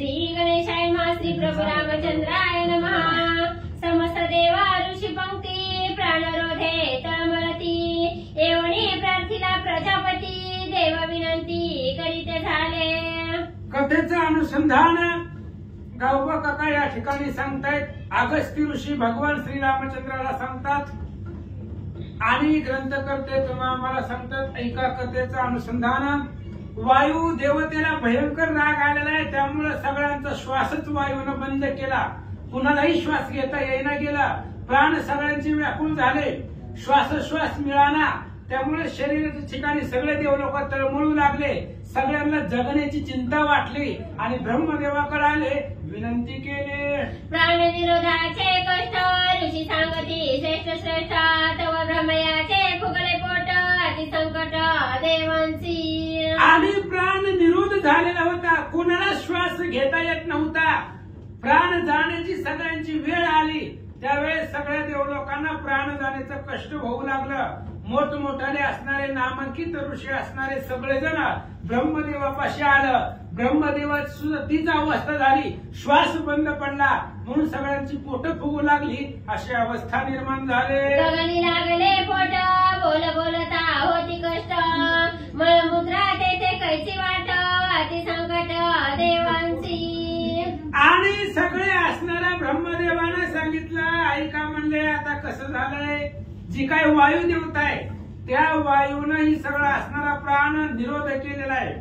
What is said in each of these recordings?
श्री गणेशाय नमः श्री प्रभु रामचंद्राय नमः समस्त देवा ऋषी पंक्ती प्राणरोधे तळमळती एवढी प्रार्थना प्रजापती देव विनंती करीत झाले। कथेचं अनुसंधान गावबा काका या ठिकाणी सांगतायत। अगस्त्य ऋषी भगवान श्रीरामचंद्राला सांगतात आणि ग्रंथकर्ते तुम्हा आम्हाला सांगतात ऐका कथेचं अनुसंधान। वायू देवतेला भयंकर राग आलेला आहे, त्यामुळे सगळ्यांचा श्वासच वायूने बंद केला, कुणालाही श्वास घेता येईना गेला, प्राण सगळ्यांचे व्याकुळ झाले, श्वासोश्वास मिळाला, त्यामुळे शरीराच्या ठिकाणी सगळे देवलोक तळमळू लागले, सगळ्यांना जगण्याची चिंता वाटली आणि ब्रह्मदेवाकडे आले, विनंती केली। प्राण निरोधाचे कष्ट ऋषी सांगती श्रेष्ठ श्रेष्ठ तव ब्रह्मयाचे फुगले पोट अति संकट देवांची। आणि प्राण निरोध झालेला होता, कोणाला श्वास घेता येत नव्हता, प्राण जाण्याची सगळ्यांची वेळ आली, त्यावेळेस सगळ्या देवलोकांना प्राण जाण्याचं कष्ट होऊ लागलं। मोठमोठाले असणारे नामांकित ऋषी असणारे सगळेजण ब्रह्मदेवापाशी आलं, ब्रह्मदेवाची सुद्धा तीच अवस्था झाली, श्वास बंद पडला, म्हणून सगळ्यांची पोट फुगू लागली, अशी अवस्था निर्माण झाली। गगनी लागले पोट बोल बोलता होती कष्ट मळमुद्रा तेथे कैची वाट अति संकट देवांची। आणि सगळे असणाऱ्या ब्रह्मदेवाने सांगितलं ऐका म्हणले आता कसं झालंय, जी काय वायू देवता आहे त्या वायूनं ही सगळं असणारा प्राण निरोध केलेला आहे,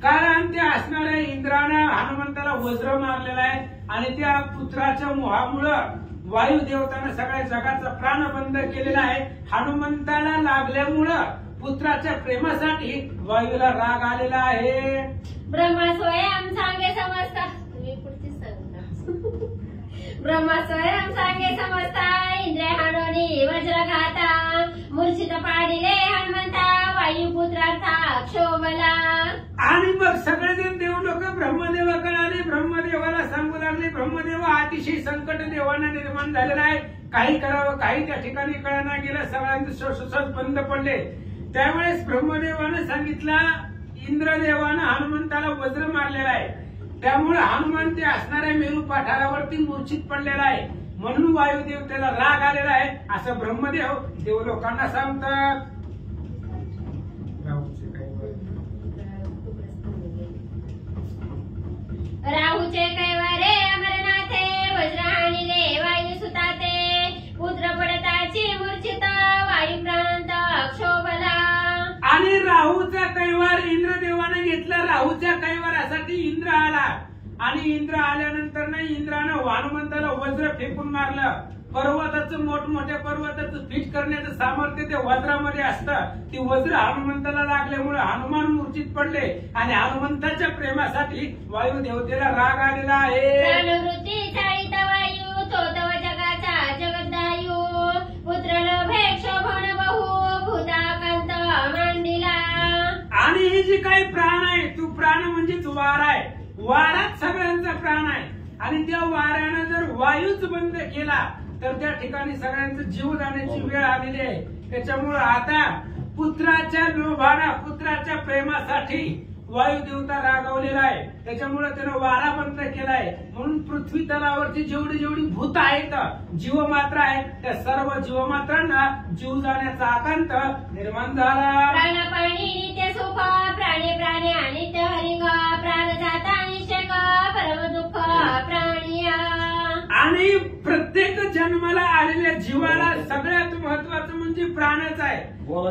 कारण त्या असणाऱ्या इंद्रानं हनुमंताला वज्र मारलेला आहे आणि त्या पुत्राच्या मोहामुळं वायू देवतानं सगळ्या जगाचा प्राण बंद केलेला आहे। हनुमंताला लागल्यामुळं पुत्राच्या प्रेमासाठी वायूला राग आलेला आहे। ब्रह्मा स्वयं सांगे समजता ब्रह्मा स्वयं सांगे समजता इंद्र हाणोनी वज्र घाता मूर्छित पाडिले हनुमंता वायुपुत्राचा क्षोभला। आणि मग सगळेजण देवलोक ब्रह्मदेवाकडे आले, ब्रह्मदेवाला सांगू लागले, ब्रह्मदेवा अतिशय संकट देवांना निर्माण झालेलं आहे, काही करावं काही त्या ठिकाणी कळना गेलं, सगळ्यांचे श्वासोश्वास बंद पडले। त्यावेळेस ब्रह्मदेवानं सांगितलं इंद्रदेवानं हनुमंताला वज्र मारलेला आहे, त्यामुळे हनुमान ते असणाऱ्या मेरू पठारावरती मूर्छित पडलेला आहे, म्हणून वायुदेवतेला राग आलेला आहे, असं ब्रह्मदेव देवलोकांना सांगतात। राहूचे कैवारे अमरनाथे वज्र हाणिले वायू सुताते पुत्र पडताची मूर्छित वायू प्राणांत क्षोभला। आणि राहूचा कैवार इंद्रदेवाने घेतला, राहूच्या कैवारासाठी इंद्र आला आणि इंद्र आल्यानंतर नाही इंद्रानं हनुमंताला वज्र फेकून मारलं। पर्वताचं मोठमोठ्या पर्वताचं फिट करण्याचं सामर्थ्य त्या वज्रामध्ये असतं, ती वज्र हनुमंताला लागल्यामुळे हनुमान मूर्छित पडले आणि हनुमंताच्या प्रेमासाठी वायू देवतेला राग आलेला आहे। प्राणवृत्ती चाळीत वायू तो तव जगाचा जगदायू पुत्र लोभे क्षोभन बहु भूताकांत मांडिला। आणि ही जी काही प्राण आहे तू प्राण म्हणजेच वार आहे, वारात सगळ्यांचा प्राण आहे आणि त्या वाऱ्यानं जर वायूच बंद केला तर त्या ठिकाणी सगळ्यांचा जीव जाण्याची वेळ आलेली आहे। त्याच्यामुळे आता पुत्राच्या लोभाना पुत्राच्या प्रेमासाठी वायुदेवता रागावलेला आहे, त्याच्यामुळे त्यानं वारा बंद केलाय, म्हणून पृथ्वी तलावरची जेवढी जेवढी भूत आहेत जीवमात्रा आहेत त्या सर्व जीवमात्रांना जीव जाण्याचा आकांत निर्माण झाला। प्राणपाणी नित्य सुख प्राणे प्राणे अनित्य हरिंग प्राण जाता निषेक परम दुःख प्राणिया। आणि प्रत्येक जन्माला आलेल्या जीवाला सगळ्यात महत्वाचं म्हणजे प्राणच आहे,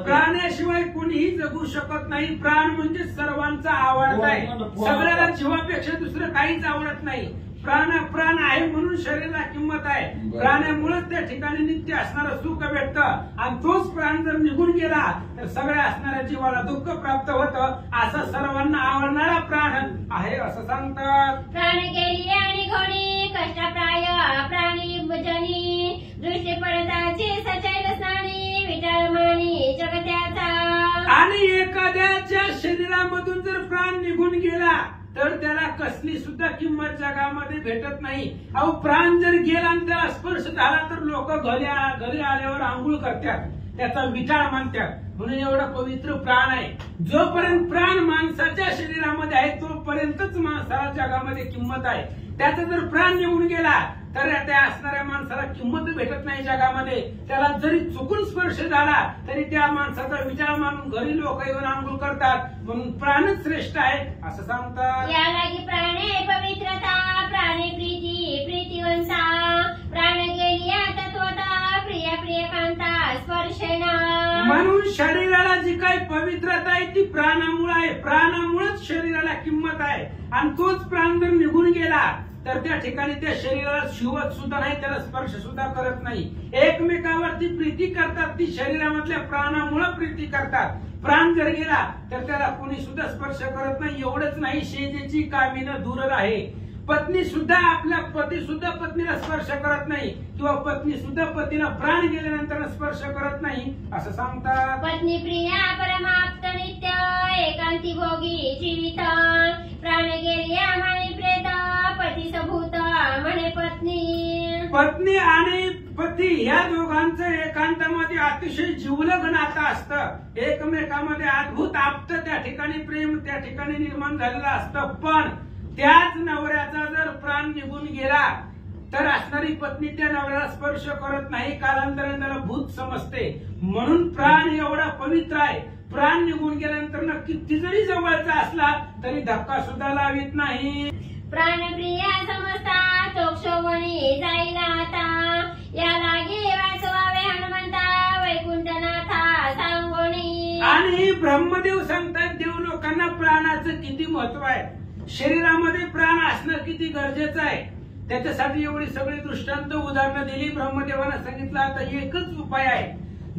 प्राण्याशिवाय कोणीही जगू शकत नाही, प्राण म्हणजे सर्वांचा आवडता आहे, सगळ्याला जीवापेक्षा दुसरं काहीच आवडत नाही, प्राण आहे म्हणून शरीराला किंमत आहे, प्राण्यामुळेच त्या ठिकाणी नित्य असणारं सुख भेटतं आणि तोच प्राण जर निघून गेला तर सगळ्या असणाऱ्या जीवाला दुःख प्राप्त होतं, असा सर्वांना आवडणारा प्राण आहे असं सांगतात। प्राण गेली आणि घोणी कष्टप्राय प्राणी जनी दृष्टी पडताची सचैल स्नानी विचारमानी जगत्याचा। आणि एखाद्याच्या शरीरामधून जर प्राण निघून गेला तर त्याला कसली सुद्धा किंमत जगामध्ये भेटत नाही। अहो प्राण जर गेला आणि त्याला स्पर्श झाला तर लोक घरी आल्यावर आंघोळ करतात, त्याचा विटाळ मानतात. म्हणून एवढा पवित्र प्राण आहे. जोपर्यंत प्राण माणसाच्या शरीरामध्ये आहे तोपर्यंतच माणसाला जगामध्ये किंमत आहे. त्याचा जर प्राण निघून गेला तर त्या असणाऱ्या माणसाला किंमत भेटत नाही जगामध्ये. त्याला जरी चुकून स्पर्श झाला तरी त्या माणसाचा विचार मानून घरी लोक येऊन आंघोळ करतात. म्हणून प्राणच श्रेष्ठ आहे असं सांगतात. या लागी प्राणे पवित्रता, प्राणे प्रीती प्रीतिवंता, प्राण गेली तत्वता, प्रिय प्रियकांता स्पर्शेना. म्हणून शरीराला जी काही पवित्रता आहे ती प्राणामुळे आहे. प्राणामुळेच शरीराला किंमत आहे. आणि तोच प्राण जर निघून गेला तर त्या ठिकाणी त्या शरीराला शिवत सुद्धा नाही, त्याला स्पर्श सुद्धा करत नाही. एकमेकावरती प्रीती करतात ती शरीरामधल्या प्राणामुळे प्रीती करतात. प्राण जर गेला तर त्याला कोणी सुद्धा स्पर्श करत नाही. एवढंच नाही, शेजेची कामीनं दूर आहे. पत्नी सुद्धा आपल्या पती सुद्धा पत्नीला स्पर्श करत नाही किंवा पत्नी सुद्धा पतीला प्राण गेल्यानंतर स्पर्श करत नाही असं सांगतात. पत्नी प्रिया परमाप्त नित्य, एकांती भोगी जीवित, प्राण गेल्या माने प्रेत, पती सभूत म्हणे पत्नी. पत्नी आणि पती या दोघांचं एकांतामध्ये अतिशय जिवलग नातं असतं. एकमेकामध्ये अद्भुत आप्त त्या ठिकाणी प्रेम त्या ठिकाणी निर्माण झालेलं असतं. पण त्याच नवऱ्याचा जर प्राण निघून गेला तर असणारी पत्नी त्या नवऱ्याला स्पर्श करत नाही, कालांतराने त्याला भूत समजते. म्हणून प्राण एवढा पवित्र आहे. प्राण निघून गेल्यानंतर किती जरी जवळचा असला तरी धक्का सुद्धा लावित नाही. प्राणप्रिया समजता चोक्षोवणी जाईल आता, या लागे वाचवावे हनुमंता वैकुंठनाथा सांगोणी. आणि ब्रह्मदेव सांगतात देव लोकांना प्राणाचं किती महत्व आहे. शरीरामध्ये प्राण असणं किती गरजेचं आहे. त्याच्यासाठी एवढी सगळी दृष्टांत उदाहरणं दिली. ब्रह्मदेवानं सांगितलं आता एकच उपाय आहे.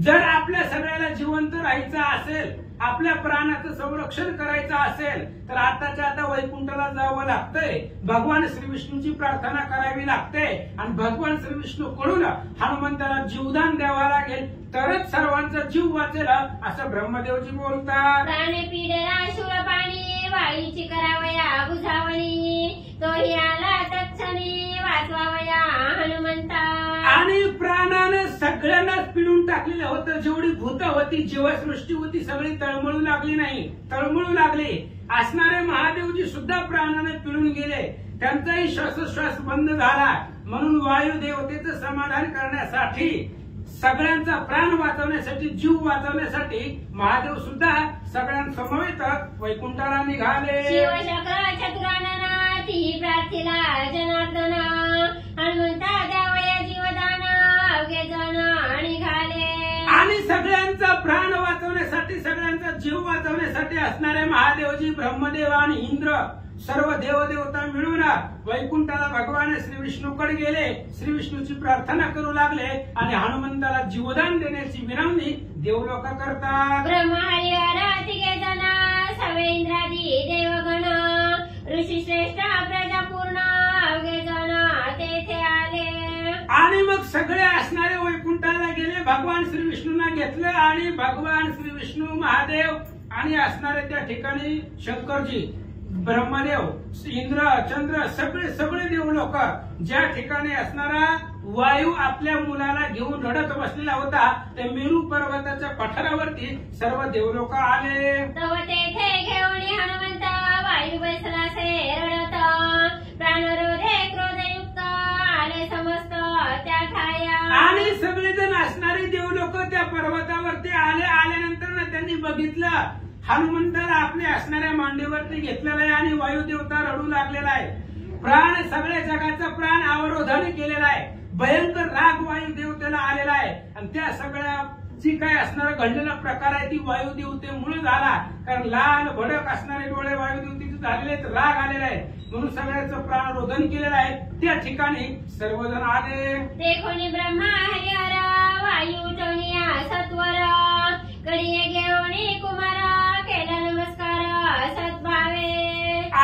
जर आपल्या सगळ्याला जिवंत राहायचं असेल, आपल्या प्राणाचं संरक्षण करायचं असेल तर आताच्या आता वैकुंठाला जावं लागतंय. भगवान श्री विष्णूची प्रार्थना करावी लागते आणि भगवान श्री विष्णू कडून हनुमंताला जीवदान द्यावा लागेल तरच सर्वांचा जीव वाचेल असं ब्रह्मदेवजी बोलतात. प्राणे पिढेला शूळपाणी, वाईची करावया बुझावणी, तोही आला तत्क्षणी वाचवावया हनुमंता. आणि प्राणानं सगळ्यांनाच पिळून टाकलेलं होतं. जेवढी भूत होती, जीवसृष्टी होती, सगळी तळमळू लागली नाही, तळमळू लागली. असणारे महादेवजी सुद्धा प्राणाने पिळून गेले. त्यांचाही श्वासोश्वास बंद झाला. म्हणून वायू देवतेचं समाधान करण्यासाठी, सगळ्यांचा प्राण वाचवण्यासाठी, जीव वाचवण्यासाठी महादेव सुद्धा सगळ्यांसमवेत वैकुंठाला निघाले. शिवशक्र चतुरानना ती प्रार्थीला जनार्दन, हनुमंता द्यावया जीवदान अवघे जण निघाले. आणि सगळ्यांचा प्राण वाचवण्यासाठी, सगळ्यांचा जीव वाचवण्यासाठी असणारे महादेवजी, ब्रह्मदेव आणि इंद्र सर्व देवदेवता मिळून वैकुंठाला भगवान श्री विष्णूकडे गेले. श्री विष्णूची प्रार्थना करू लागले आणि हनुमंताला जीवदान देण्याची विनवणी देवलोक करतात. ब्रह्म हरिहर तिघे जण, सवे इंद्रादी देवगण, ऋषी श्रेष्ठ प्रजापूर्ण अवघे जण तेथे आले. आणि मग सगळे असणारे वैकुंठाला गेले. भगवान श्री विष्णूंना घेतलं आणि भगवान श्री विष्णू, महादेव आणि असणारे त्या ठिकाणी शंकरजी, ब्रह्मदेव, इंद्र, चंद्र सगळे सगळे देव लोक, ज्या ठिकाणी असणारा वायू आपल्या मुलाला घेऊन रडत बसलेला होता त्या मेरू पर्वताच्या पठारावरती सर्व देवलोक आले. तव तेथे घेऊन हनुमंत वायू बसला से रडत, प्राणरोधे क्रोधयुक्त आले समस्त त्या ठाया. आणि सगळेजण असणारे देवलोक त्या पर्वतावरती आले. आल्यानंतर त्यांनी बघितलं हनुमंताला आपल्या असणाऱ्या मांडीवरती घेतलेला आहे आणि वायुदेवता रडू लागलेला आहे. प्राण सगळ्या जगाचा प्राण अवरोधाने केलेला आहे. भयंकर राग वायुदेवतेला आलेला आहे आणि त्या सगळ्या जी काय असणारा घडलेला प्रकार आहे ती वायुदेवतेमुळे झाला. कारण लाल भडक असणारे डोळे वायुदेवतेचे झालेले आहेत, राग आलेला आहे. म्हणून सगळ्याचं प्राणरोधन केलेलं आहे. त्या ठिकाणी सर्वजण आले. देखोनी ब्रह्मा हरिहर वायू टोनिया सत्वर, कडिये घेऊन कुमार केला नमस्कार सद्भावे.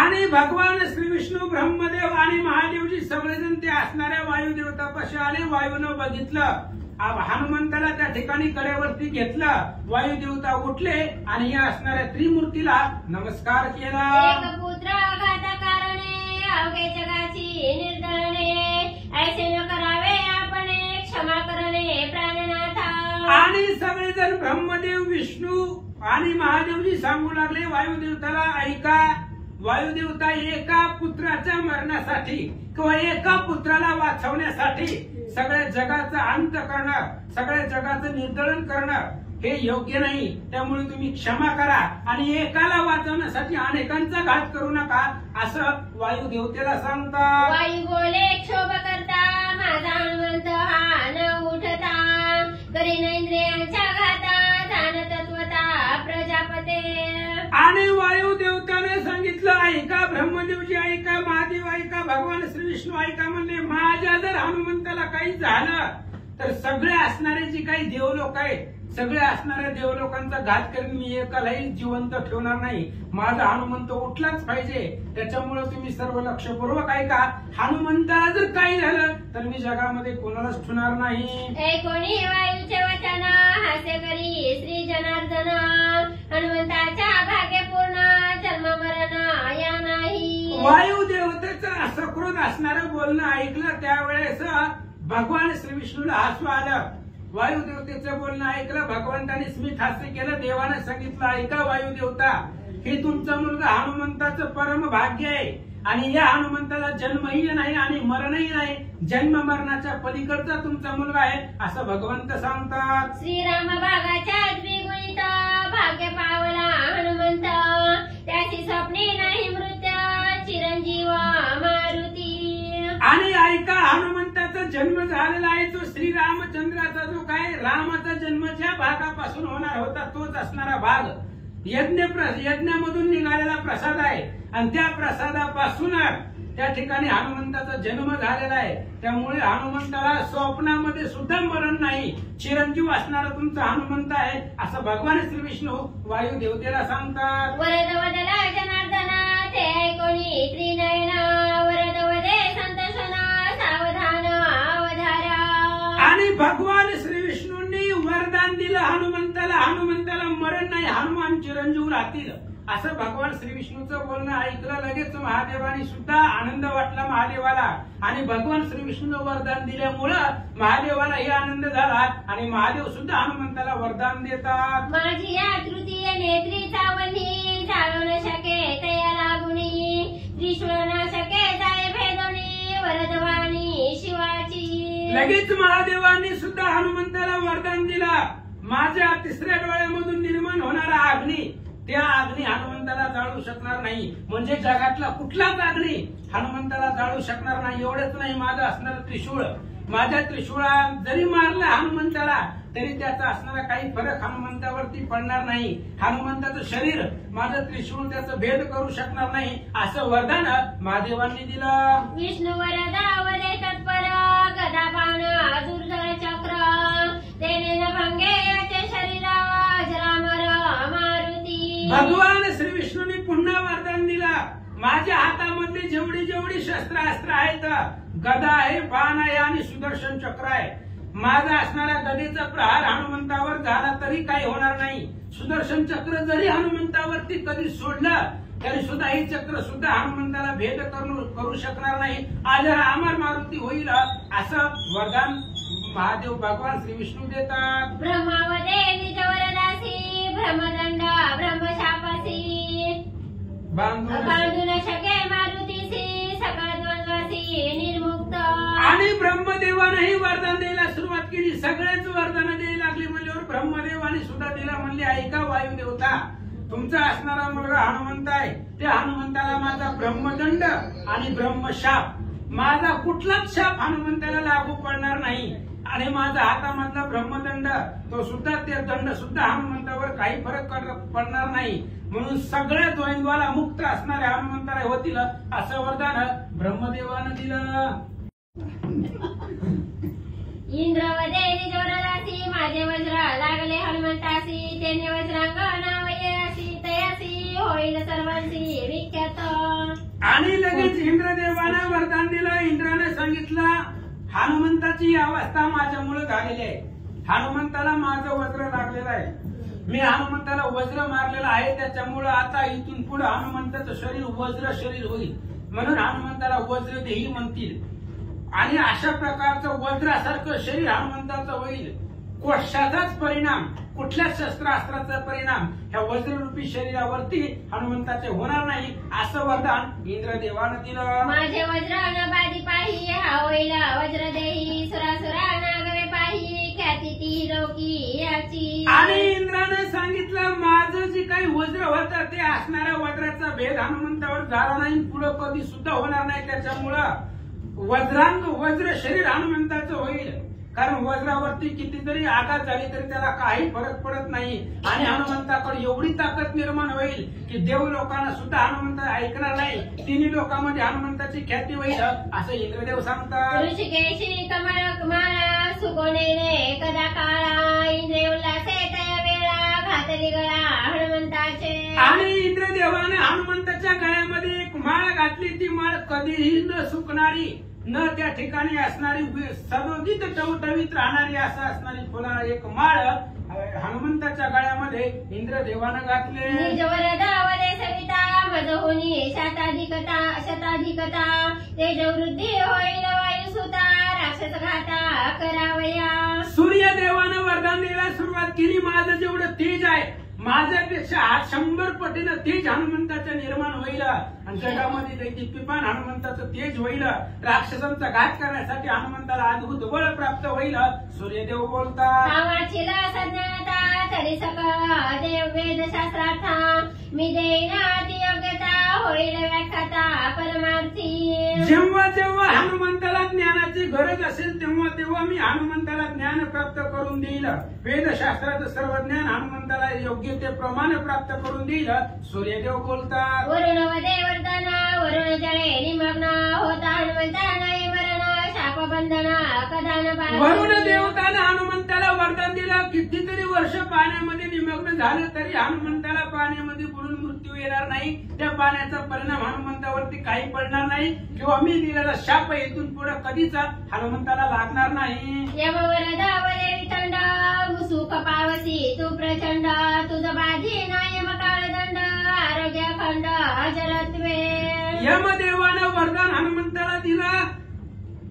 आणि भगवान श्री विष्णू, ब्रह्मदेव आणि महादेवजी सगळेजण ते असणाऱ्या वायुदेवतापाशी आले. वायूनं बघितलं हनुमंताला त्या ठिकाणी कड्यावरती घेतलं. वायुदेवता उठले आणि या असणाऱ्या त्रिमूर्तीला नमस्कार केला. एक पुत्र घातकारणे अवघे जगाची निर्दळणे, ऐसे न करावे आपण क्षमा करणे प्राणनाथा. आणि सगळे ब्रह्मदेव विष्णू आणि महादेवजी सांगू लागले वायुदेवताला, ऐका वायुदेवता, एका पुत्राच्या मरणासाठी किंवा एका पुत्राला वाचवण्यासाठी सगळ्या जगाचा अंत करणं, सगळ्या जगाचं निर्दळन करणं हे योग्य नाही. त्यामुळे तुम्ही क्षमा करा आणि एकाला वाचवण्यासाठी अनेकांचा घात करू नका, असं वायुदेवतेला सांगतात. वायू बोले क्षोभ करता, माझा हनुमंत हा न उठता, करीन इंद्रियांच्या घाता, जाण तत्वता प्रजापते. आणि वायुदेवताने सांगितलं, ऐका ब्रह्मदेवजी, ऐका महादेव, ऐका भगवान श्री विष्णू ऐका. म्हणले माझ्या जर हनुमंताला काही झालं तर सगळे असणारे जे काही देवलोक आहेत, सगळे असणाऱ्या देवलोकांचा घात करून मी एकालाही जिवंत ठेवणार नाही. माझा हनुमंत उठलाच पाहिजे. त्याच्यामुळे तुम्ही सर्व लक्षपूर्वक ऐका. हनुमंताला जर काही झालं तर मी जगामध्ये कोणालाच ठेवणार नाही. ऐकोनी वायूचे वचन, हास्य करी श्री जनार्दन, हनुमंताच्या भाग्य पूर्ण, जन्म मरण या नाही. वायुदेवतेचं सकृत असणारं बोलणं ऐकलं त्यावेळेस भगवान श्री विष्णूला हसू आलं. वायुदेवतेचं बोलणं ऐकलं, भगवंताने स्मित हास्य केलं. देवाने सांगितलं, ऐका वायुदेवता, हे तुमचा मुलगा हनुमंताचं परम भाग्य आहे आणि या हनुमंताला जन्मही नाही आणि मरणही नाही, जन्म मरणाच्या पलीकडचा तुमचा मुलगा आहे असं भगवंत सांगतात. श्रीराम भागाच्या द्विगुणित, भाग्य पावला हनुमंत, त्याची स्वप्ने नाही मृत्यू, चिरंजीव मारुती. आणि ऐका, हनुमंताचा जन्म झालेला आहे तो श्रीरामचंद्राचा जो काय रामाचा जन्म ज्या भागापासून होणार होता तोच असणारा भाग यज्ञामधून निघालेला प्रसाद आहे आणि त्या प्रसादापासून त्या ठिकाणी हनुमंताचा जन्म झालेला आहे. त्यामुळे हनुमंताला स्वप्नामध्ये सुद्धा मरण नाही, चिरंजीव असणारा तुमचा हनुमंत आहे असं भगवान श्री विष्णू वायुदेवतेला सांगतात. वरद वदला जनार्दना, ते ऐकोनी त्रिनयन, वरद वदे संतोषना, सावधान अवधारा. आणि भगवान श्री विष्णूंनी वरदान दिलं हनुमंताला, हनुमंताला मरण नाही, हनुमान चिरंजीव राहतील असं भगवान श्री विष्णूचं बोलणं ऐकलं. लगेच महादेवानी सुद्धा आनंद वाटला महादेवाला आणि भगवान श्री विष्णूनं वरदान दिल्यामुळं महादेवालाही आनंद झाला आणि महादेव सुद्धा हनुमंताला वरदान देतात. माझी या तृतीय नेत्री चावणी, चालू न शके तया लागुणी, त्रिशूळ न शके जाय भेदोणी, वरदवाणी शिवाची. लगेच महादेवांनी सुद्धा हनुमंताला वरदान दिला, माझ्या तिसऱ्या डोळ्यामधून निर्माण होणारा अग्नी, त्या अग्नी हनुमंताला जाळू शकणार नाही. म्हणजे जगातला कुठलाच अग्नी हनुमंताला जाळू शकणार नाही. एवढंच नाही, माझं असणारं त्रिशूळ, माझ्या त्रिशूळा जरी मारला हनुमंताला तरी त्याचा असणारा काही फरक हनुमंतावरती पडणार नाही. हनुमंताचं शरीर माझं त्रिशूळ त्याचं भेद करू शकणार नाही असं वरदान महादेवांनी दिलं. विष्णू वरदा वदे तत्पर, गदा बाण दुर्धर चक्र, तेने न भंगे याचे शरीर, अजरामर मारुती. भगवान श्री विष्णूंनी पुन्हा वरदान दिला, माझ्या हातामध्ये जेवढी जेवढी शस्त्रास्त्र आहेत, गदा आहे, बाण आहे आणि सुदर्शन चक्र आहे, माझा असणारा गदेचा प्रहार हनुमंतावर झाला तरी काही होणार नाही. सुदर्शन चक्र जरी हनुमंतावरती कधी सोडलं तरी सुद्धा हे चक्र सुद्धा हनुमंताला भेद करू शकणार नाही, अजर अमर मारुती होईल असं वरदान महादेव भगवान श्री विष्णू देतात. ब्रह्मावदे निज वरदासी, ब्रह्मदंड ब्रह्मशापासी, बांधू न शके मारुतीसी, सकळ द्वंद्वासी निर्मुक्त. आणि ब्रह्मदेवानेही वरदान द्यायला सुरुवात केली. सगळेच वरदान द्यायला लागले म्हणल्यावर ब्रह्मदेवाने सुद्धा दिला. म्हणले, ऐका वायुदेवता, तुमचा असणारा मुलगा हनुमंत आहे, त्या हनुमंताला माझा ब्रह्मदंड आणि ब्रह्मशाप, माझा कुठलाच शाप हनुमंताला लागू पडणार नाही आणि माझा हातामधला ब्रह्मदंड तो सुद्धा, ते दंड सुद्धा हनुमंतावर काही फरक पडणार नाही. म्हणून सगळ्या द्वंद्वाला मुक्त असणाऱ्या हनुमंताला होतील असं वरदान ब्रह्मदेवानं दिलं. इंद्रवदे निज वरदासी, माझे वज्र लागले हनुमंतासी, तेने वज्रांगण वयसी, तयासी होईल सर्वांसी विख्यात. आणि लगेच इंद्रदेवानं वरदान दिलं. इंद्राने सांगितलं, हनुमंताची अवस्था माझ्यामुळे झालेली आहे, हनुमंताला माझं वज्र लागलेलं आहे, मी हनुमंताला वज्र मारलेलं आहे, त्याच्यामुळे आता इथून पुढे हनुमंताचं शरीर वज्र शरीर होईल, म्हणून हनुमंताला वज्रदेही म्हणतील. आणि अशा प्रकारचं वज्रासारखं शरीर हनुमंताचं होईल. कशाचाच परिणाम, कुठल्याच शस्त्रास्त्राचा परिणाम ह्या वज्ररूपी शरीरावरती हनुमंताचे होणार नाही असं वरदान इंद्रदेवानं दिलं. माझे वज्र बाधी पाही हा होईल वज्रदेही सुरासुरा नागवे पाही ख्याती ती लोकी याची. आणि इंद्रानं सांगितलं माझं जे काही वज्र होतं ते असणाऱ्या वज्राचा भेद हनुमंतावर झाला नाही, पुढे कधी सुद्धा होणार नाही. त्याच्यामुळं वज्र शरीर हनुमंताचं होईल. कारण वज्रावरती कितीतरी आघात झाली तरी त्याला काही फरक पडत नाही आणि हनुमंताकडे एवढी ताकद निर्माण होईल की देव लोकांना सुद्धा हनुमंत ऐकणार नाही. तिन्ही लोकांमध्ये हनुमंताची ख्याती होईल असं इंद्रदेव सांगतात. ऋषिकेशी कमळ माळा सुगोनेने कदा काळा इंद्रिय उल्हासे तया वेळा घातली गळा हनुमंताचे. आणि इंद्रदेवाने हनुमंताच्या गळ्यामध्ये एक माळ घातली. ती माळ कधीही न सुकणारी, न त्या ठिकाणी असणारी, सदोदित टवटवीत राहणारी असं असणारी फुला एक माळ हनुमंताच्या गळ्यामध्ये इंद्रदेवानं घातले. निजवरदावरे सविता मजहोनी शताधिकता तेजवृद्धी होईल वायुसुता राक्षस घाता करावया. सूर्यदेवानं वरदान द्यायला सुरुवात केली. माझं जेवढं तेज आहे माझ्यापेक्षा 100 पटीनं तेज हनुमंताचं निर्माण होईल आणि जगामध्ये दैदिप्यमान हनुमंताचं तेज होईल. राक्षसांचा घात करण्यासाठी हनुमंताला अद्भुत बळ प्राप्त होईल. सूर्यदेव बोलतात कामाचीला सज्ञानता तरी सकळ देव वेदशास्त्रार्था मी देईना ती योग्यता होईल व्याख्याता परमार्थी. जेव्हा जेव्हा हनुमंताला ज्ञानाची गरज असेल तेव्हा तेव्हा मी हनुमंताला ज्ञान प्राप्त करून देईल. वेदशास्त्राचं सर्व ज्ञान हनुमंताला योग्यतेप्रमाणे प्राप्त करून देईल. सूर्यदेव बोलतात वरुण वदे वर्धना वरुण जळे निमग्न होता हनुमंता नाही मरण शापबंधन कदान. वरुण देवतानं हनुमंताला वरदान दिलं. कितीतरी वर्ष पाण्यामध्ये निमग्न झालं तरी हनुमंताला पाण्यामध्ये बुडून मृत्यू येणार नाही. त्या पाण्याचा परिणाम हनुमंतावरती काही पडणार नाही किंवा मी दिलेला शाप इथून पुढे कधीच हनुमंताला लागणार नाही. यमवरदा वरे वितंड सुख पावसी तू प्रचंड तुझ बाधी नायम काळदंड आरोग्य खंड अजरत्वे. यमदेवानं वरदान हनुमंताला दिलं.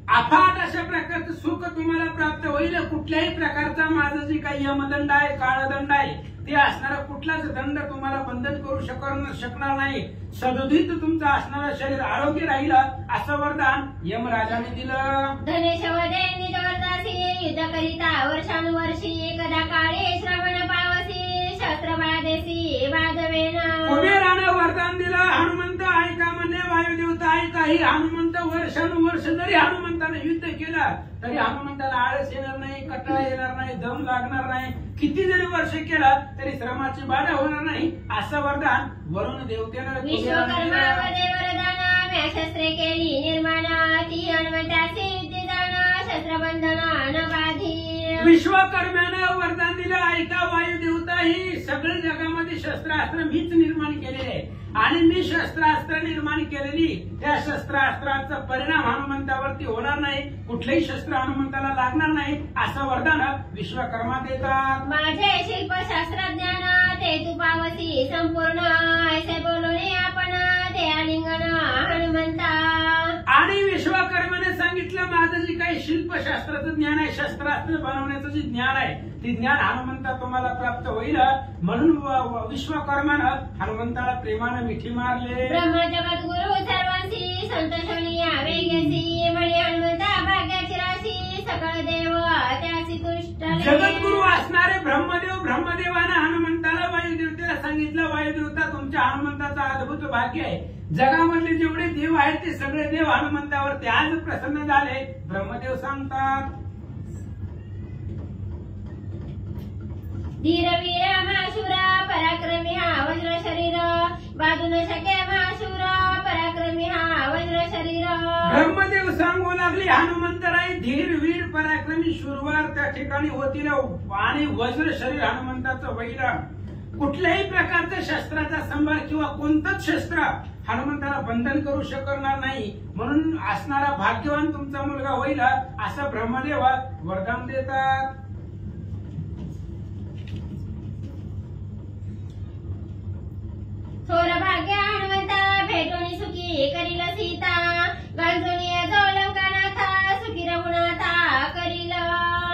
अफाट अशा प्रकारचं सुख तुम्हाला प्राप्त होईल. कुठल्याही प्रकारचा माझं जे काही यमदंड आहे, काळदंड आहे, ते असणारा कुठलाच दंड तुम्हाला बंधन करू शकणार नाही. सदोदित तुमचं असणारं शरीर आरोग्य राहील असं वरदान यमराजाने दिलं. धनेश वदे निजवर्दासी युद्ध करिता वर्षानुवर्षी कदा काळे श्रवण पावसी शस्त्र बादेसी वादवेना. कुबेरानं वरदान दिलं. हनुमंत ऐका म्हणे वायुदेवता ऐका. ही हनुमंत वर्षानुवर्ष जरी हनुमंताने युद्ध केलं तरी हनुमंताला आळस येणार नाही, कटाळा येणार नाही, दम लागणार नाही. किती जरी वर्ष केलं तरी श्रमाची बाधा होणार नाही असं वरदान वरुण देवतेनं विश्वकर्मा वदे वरदाना म्या शस्त्रे केली निर्माण ती हनुमंताचे युद्धदान शस्त्रबंधन न बाधी. विश्वकर्म्यानं वरदान दिलं. ऐका वायुदेवता ही सगळ्या जगामध्ये शस्त्रास्त्र मीच निर्माण केलेले आहे आणि मी शस्त्रास्त्र निर्माण केलेली त्या शस्त्रास्त्राचा परिणाम हनुमंतावरती होणार नाही. कुठलेही शस्त्र हनुमंताला लागणार नाही असं वरदान विश्वकर्मा देतात. माझे शिल्पशास्त्रज्ञान ते तू पावसी संपूर्ण ऐसे बोलणे आपण ते आलिंगन हनुमंता. आणि विश्वकर्माने सांगितलं माझं जे काही शिल्पशास्त्राचं ज्ञान आहे, शस्त्रास्त्र बनवण्याचं जे ज्ञान आहे ते ज्ञान हनुमंता तुम्हाला प्राप्त होईल. म्हणून विश्वकर्मानं हनुमंताला प्रेमानं मिठी मारले. ब्रह्म जगत गुरु सर्वांशी संतोषणी वेगेसी म्हणे हनुमंता भाग्याची राशी सकळ देव त्यासी तुष्ट. जगद्गुरु असणारे ब्रह्मदेवानं हनुमंताला वायुदेवतेला सांगितलं वायुदेवता तुमच्या हनुमंताचं अद्भुत भाग्य आहे. जगामधले जेवढे देव आहेत ते सगळे देव हनुमंतावरती आज प्रसन्न झाले. ब्रह्मदेव सांगतात धीरवीर महाशूर पराक्रमी हा वज्र शरीर बाधू न शके महाशूर पराक्रमी हा वज्र शरीर. ब्रह्मदेव सांगू लागले हनुमंतराय धीर वीर पराक्रमी शूरवार त्या ठिकाणी होतील आणि वज्र शरीर हनुमंताचं होईल. कुठल्याही प्रकारच्या शस्त्राचा संभार किंवा कोणतंच शस्त्र हनुमंताला बंधन करू शकणार नाही. म्हणून असणारा भाग्यवान तुमचा मुलगा होईल असं ब्रह्मदेव वरदान देतात. थोर भाग्य हनुमंता भेटून सुखी करील सीता गांजोनी जो लंकानाथा सुखी रघुनाथा करील.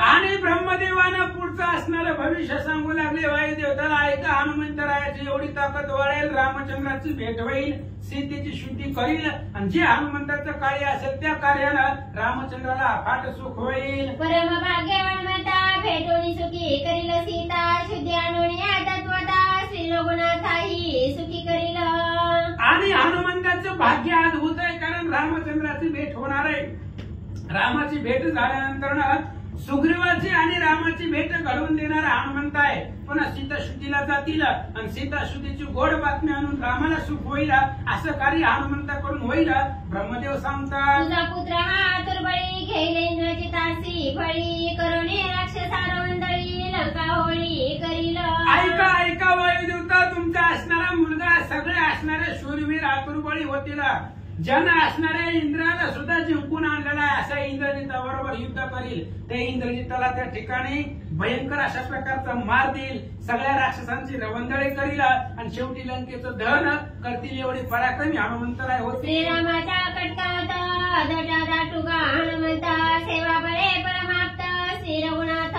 आणि ब्रह्मदेव देवानं पुढचं असणारं भविष्य सांगू लागले. वायुदेवताला ऐका, हनुमंतरायाची एवढी ताकद वाढेल, रामचंद्राची भेट होईल, सीतेची शुद्धी करील आणि जे हनुमंताचं कार्य असेल त्या कार्यानं रामचंद्राला अफाट सुख होईल. परम भाग्य हनुमंता भेटोनी सुखी करील सीता, शुद्धी आणून तत्वता श्री रघुनाथाही सुखी करील. आणि हनुमंताचं भाग्य अद्भुत आहे, कारण रामचंद्राची भेट होणार आहे. रामाची भेट झाल्यानंतर सुग्रीवाची आणि रामाची भेट घडवून देणारा हनुमंत आहे. पुन्हा सीताशुद्धीला जातील आणि सीताशुद्धीची गोड बातमी आणून रामाला सुख होईल, असं कार्य हनुमंताकडून होईल. ब्रह्मदेव सांगतात, तुझा पुत्र हा तुर्बळी घेईल इंद्राची तासी फळी, करुणे राक्षसार वंदळी लंका होळी करील. ऐका ऐका वायुदेवता, तुमचा असणारा मुलगा सगळे असणारे शूरवीर आतुरबळी होतील. जन असणाऱ्या इंद्राला सुद्धा जिंकून आणलेला आहे, असा इंद्रजिताबरोबर युद्ध करील. ते इंद्रजिताला त्या ठिकाणी भयंकर अशा प्रकारचा मार देईल, सगळ्या राक्षसांची रवंदळे करील आणि शेवटी लंकेचं दहन करतील. एवढी पराक्रमी हनुमंतराय होते. श्रीरामाच्या कटकात दटा दाटुगा हनुमंता, सेवा बळे परमाप्त श्री रघुनाथ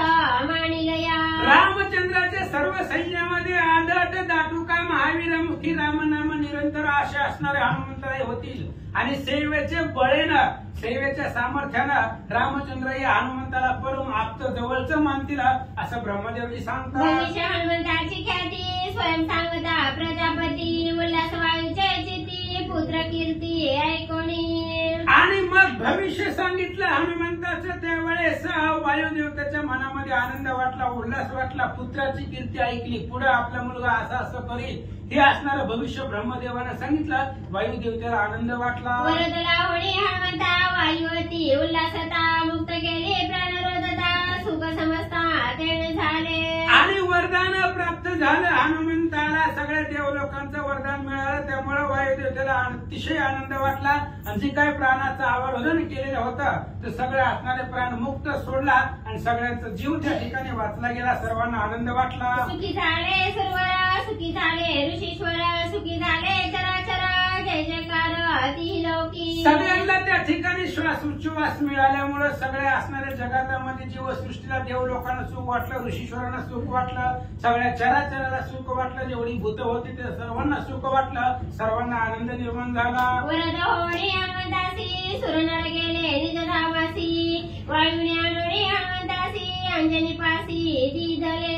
मानिलया. रामचंद्राच्या सर्व सैन्यामध्ये आदट दाटुका महावीर मुखी रामनाम निरंतर असे असणारे हनुमंतराय होतील. आणि सेवेचे बळेनं, सेवेच्या सामर्थ्यानं रामचंद्र या हनुमंताला परम आप्त जवळचं मानतील, असं ब्रह्मदेवजी सांगतात. भविष्य हनुमंताची ख्याती स्वयं सांगता प्रजापती, उल्हास वायूचे चिती पुत्र कीर्ती ऐकोणी. आणि मग भविष्य सांगितलं हनुमंताचं. त्यावेळेस वायुदेवताच्या मनामध्ये आनंद वाटला, उल्हास वाटला, पुत्राची कीर्ती ऐकली. पुढे आपला मुलगा असं असं करील हे असणारं भविष्य ब्रह्मदेवानं सांगितलं. वायुदेवतेला आनंद वाटला. वरदला होळी हनुमंता वायुवती उल्हासता, मुक्त केली प्राणरोधता सुख समजता तेणे झाले. आणि वरदान प्राप्त झालं हनुमंताला, सगळ्या देवलोकांचं वरदान मिळालं. त्यामुळे वायुदेवतेला अतिशय आनंद वाटला आणि जे काही प्राणाचं आवर्धन केलेलं होतं ते सगळे असणारे प्राण मुक्त सोडला आणि सगळ्यांचा जीव त्या ठिकाणी वाचला गेला. सर्वांना आनंद वाटला. सुखी झाले सर्व, सुखी झाले ऋषीश्वर, सुखी झाले चराचर, जय जयकार अतिलौकी. सगळ्यांना त्या ठिकाणी श्वासोच्छ्वास मिळाल्यामुळे सगळ्या असणाऱ्या जगातामध्ये जीवसृष्टीला देवलोकांना सुख वाटलं, ऋषीश्वरांना सुख वाटलं, सगळ्या चराचराला सुख वाटलं. जेवढी भूत होती ते सर्वांना सुख वाटलं, सर्वांना आनंद निर्माण झाला. वरद होळी हनुमंतासी सुरनर गेले निज धामासी, वायुने आणोळी हनुमंतासी अंजनी पासी दिदले.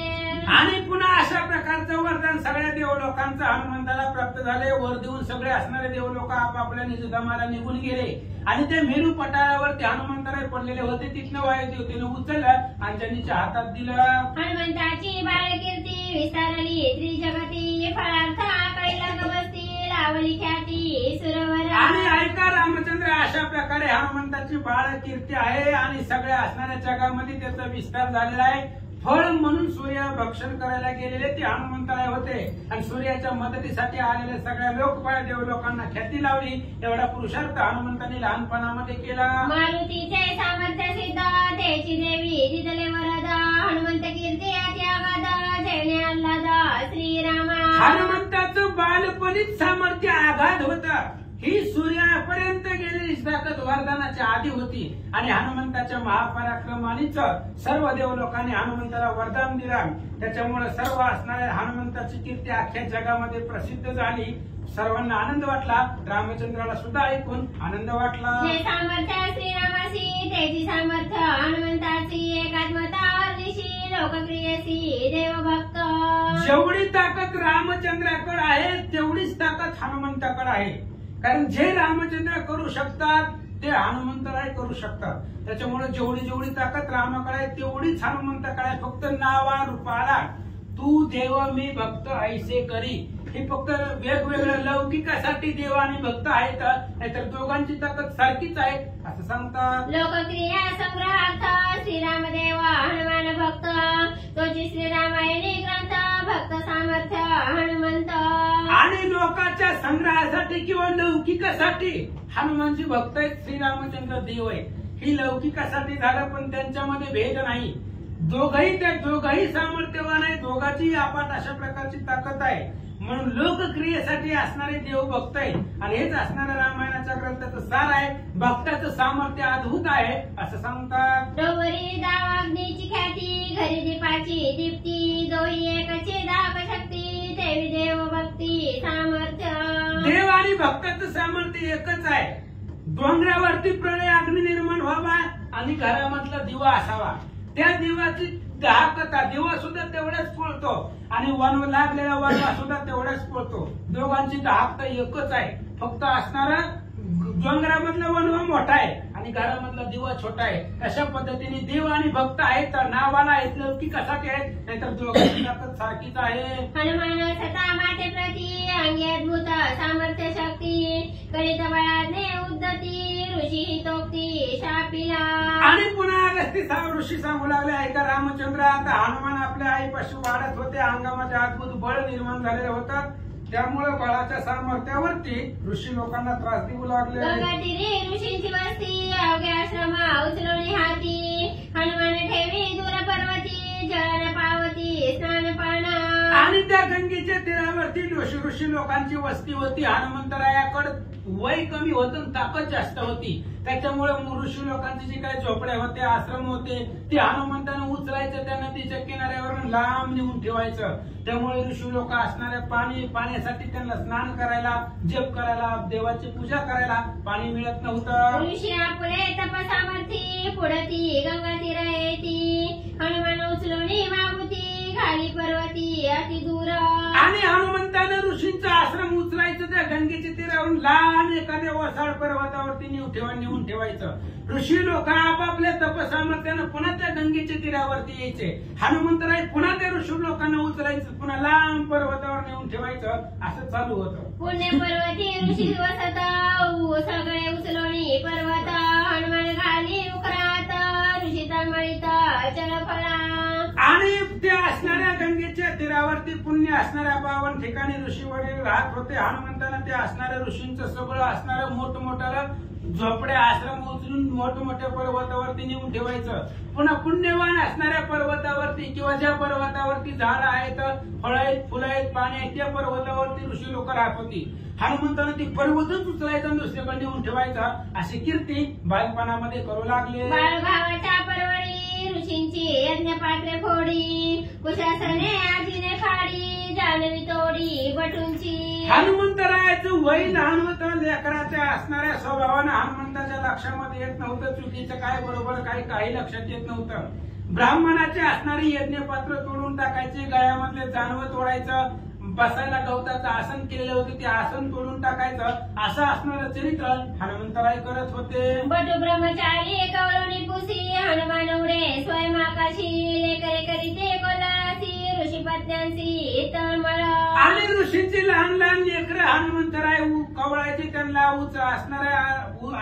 आणि पुन्हा अशा प्रकारचं वरदान सगळ्या देवलोकांचं हनुमंताला प्राप्त झाले. वर देऊन सगळे असणारे देवलोक आपापल्या निजधामाला निघून गेले आणि ते मेरू पठारावर ते हनुमंतराय पडलेले होते. तिथनं वायुदेवतेनं उचललं अंजनीच्या हातात दिलं. हनुमंताची बाळकीर्ती विस्तारली त्रिजगती, फळार्थ कैलास बसती लावली ख्याती सुरवर. आणि ऐका रामचंद्र, अशा प्रकारे हनुमंताची बाळकीर्ती आहे आणि सगळ्या असणाऱ्या जगामध्ये त्याचा विस्तार झालेला आहे. फळ म्हणून सूर्य भक्षण करायला गेलेले ते हनुमंतराय होते आणि सूर्याच्या मदतीसाठी आलेल्या सगळ्या लोकपाळ देवलोकांना ख्याती लावली. एवढा पुरुषार्थ हनुमंतांनी लहानपणामध्ये केला. मारुतीचे सामर्थ्य सिद्ध त्याची देवी दिदले वरद, हनुमंत कीर्ती अत्यागाद जयने आल्हाद श्रीरामा. हनुमंताचं बालपणीच सामर्थ्य आघात होतं. ही सूर्यापर्यंत गेलेली ताकद वरदानाच्या आधी होती आणि हनुमंताच्या महापराक्रमानेच सर्व देवलोकांनी हनुमंताला वरदान दिलं. त्याच्यामुळे सर्व असणाऱ्या हनुमंताची कीर्ती अख्ख्या जगामध्ये प्रसिद्ध झाली. सर्वांना आनंद वाटला. रामचंद्राला सुद्धा ऐकून आनंद वाटला. जे सामर्थ्य श्रीरामासी त्याची सामर्थ्य हनुमंताची, एकात्मता ऋषी लोकप्रियसी देवभक्त. जेवढी ताकद रामचंद्राकडे आहे तेवढीच ताकद हनुमंताकडे आहे. कारण जे रामचंद्र करू शकतात ते हनुमंतराय करू शकतात. त्याच्यामुळे जेवढी जेवढी ताकद रामाकडे आहे तेवढीच हनुमंताकडे आहे. फक्त नावा रूपाला तू देव मी भक्त ऐसे करी, हे फक्त वेगवेगळ्या लौकिकासाठी देव आणि भक्त आहेत, नाहीतर दोघांची ताकद सारखीच आहे असं सांगतात. लोकक्रिया संग्रहार्थ श्रीरामदेव हनुमान भक्त, तोची श्रीरामायणी ग्रंथ भक्त सामर्थ्य हनुमंत. आणि लोकांच्या संग्रहासाठी किंवा लौकिकासाठी हनुमानजी भक्त आहेत, श्रीरामचंद्र देव आहे. ही लौकिकासाठी झालं पण त्यांच्यामध्ये भेद नाही. दोघही सामर्थ्यवान आहे, दोघांची अपाट अशा प्रकारची ताकद आहे. म्हणून लोकक्रियेसाठी असणारे देव भक्त आहे आणि हेच असणाऱ्या रामायणाच्या ग्रंथाचं सार आहे. भक्ताचं सामर्थ्य अद्भुत आहे असं सांगतात. डोंगरी दावाग्नीची ख्याती, घरी दीपाची दीप्ती, दोही एकचे दाप शक्ती, देवी देव भक्ती सामर्थ्य. देव आणि भक्ताचं सामर्थ्य एकच आहे. डोंगरावरती प्रलय अग्नी निर्माण व्हावा आणि घरामधला दिवा असावा. त्या दिवाची दाहकता, दिवा सुद्धा तेवढ्याच पोळतो आणि लागलेला वनवा सुद्धा तेवढ्याच पोळतो. दोघांची दाहकता एकच आहे. फक्त असणारा डोंगरामधला वनवा मोठा आहे आणि घरामधला दिवा छोटा आहे. अशा पद्धतीने देव आणि भक्त आहेत, नावाला आहेत, लौकिकासाठी आहेत, नाहीतर दोघांची ताकद सारखीच आहे. हनुमान सता माते प्रती, अंगी अद्भुत सामर्थ्य शक्ती, करीत बळाने उद्धती, ऋषी हितोक्ती शापिला. आणि पुन्हा अगस्ती ऋषी सांगू लागले, ऐका रामचंद्र, आता हनुमान आपल्या आईपाशी वाढत होते, अंगामध्ये अद्भुत बळ निर्माण झालेलं होतं. त्यामुळे बळाच्या सामर्थ्यावरती ऋषी लोकांना त्रास देऊ लागले. गंगातीरी ऋषींची वस्ती, अवघ्या आश्रमा उचलवणी हाती, हनुमान ठेवी दूर पर्वती, जळान पावती स्नान पाना. आणि त्या गंगेच्या तीरावरती ऋषी लोकांची वस्ती होती. हनुमंतरायाकडे वय कमी होतं, ताकद जास्त होती. त्याच्यामुळे ऋषी लोकांचे जे काही झोपड्या होते, आश्रम होते, ते हनुमंतानं उचलायचं, त्या नदीच्या किनाऱ्यावरून लांब नेऊन ठेवायचं. त्यामुळे ऋषी लोक असणाऱ्या पाण्यासाठी त्यांना स्नान करायला, जप करायला, देवाची पूजा करायला पाणी मिळत नव्हतं. ऋषी आपुले तपसामर्थी, पुढती गंगा तीर येती, हनुमान उचलवणी मागुती, खाली पर्वती अति दूर. आणि हनुमंतानं ऋषींचा आश्रम उचलायचं, त्या गंगेच्या तीरावरून लहान एखाद्या वसाड पर्वतावरती नेऊन ठेवायचं. ऋषी लोक आपापल्या तपसामर्थ्यानं पुन्हा त्या गंगेच्या तीरावरती यायचे. हनुमंतराय पुन्हा त्या ऋषी लोकांना उचलायचं, पुन्हा लांब पर्वतावर नेऊन ठेवायचं. असं चालू होतं. पुण्य पर्वती ऋषी वसत, सगळे उचलवणी पर्वत, हनुमान घाली उखरात, ऋषी तळमळीत चल फळा. आणि त्या असणाऱ्या गंगेच्या तीरावरती पुण्य असणाऱ्या 52 ठिकाणी ऋषी वडील राहत होते. हनुमंतानं त्या असणाऱ्या ऋषींचं सगळं असणारं मोठमोठ्याला झोपड्या आश्रम उचलून मोठमोठ्या पर्वतावरती नेऊन ठेवायचं. पुन्हा पुण्यवान असणाऱ्या पर्वतावरती किंवा ज्या पर्वतावरती झाड आहेत, फळ आहेत, फुलं आहेत, पाणी आहेत, त्या पर्वतावरती ऋषी लोक राहत होती. हनुमंतानं ती पर्वतच उचलायचा, दुसरीकडे नेऊन ठेवायचा, अशी कीर्ती बालपणामध्ये करू लागले. बाळभावाच्या परवडी, ऋषींची यज्ञ पात्रे फोडी, कुशासने आजीने फाडी, जानवी तोडी बटूंची. हनुमंतरायाचं वय लहान होतं. लेकराच्या असणाऱ्या स्वभावानं हनुमंताच्या लक्षामध्ये येत नव्हतं. चुकीचं काय बरोबर काय काही लक्षात येत नव्हतं. ब्राह्मणाचे असणारी यज्ञपात्र तोडून टाकायचे, गळ्यामधले जानवं तोडायचं, बसायला गवताचं आसन केलेलं होतं ते आसन तोडून टाकायचं, असं असणारं चरित्र हनुमंतराय करत होते. बटू ब्रह्मचारी कवळवणी पुसी, हनुमान उडे स्वयंआकाशी, लेकरे करीते कोलासी, ऋषी पत्न्यांची तळमळ. आणि ऋषींची लहान लहान लेकरं हनुमंतराय कवळायचे, त्यांना उच असणाऱ्या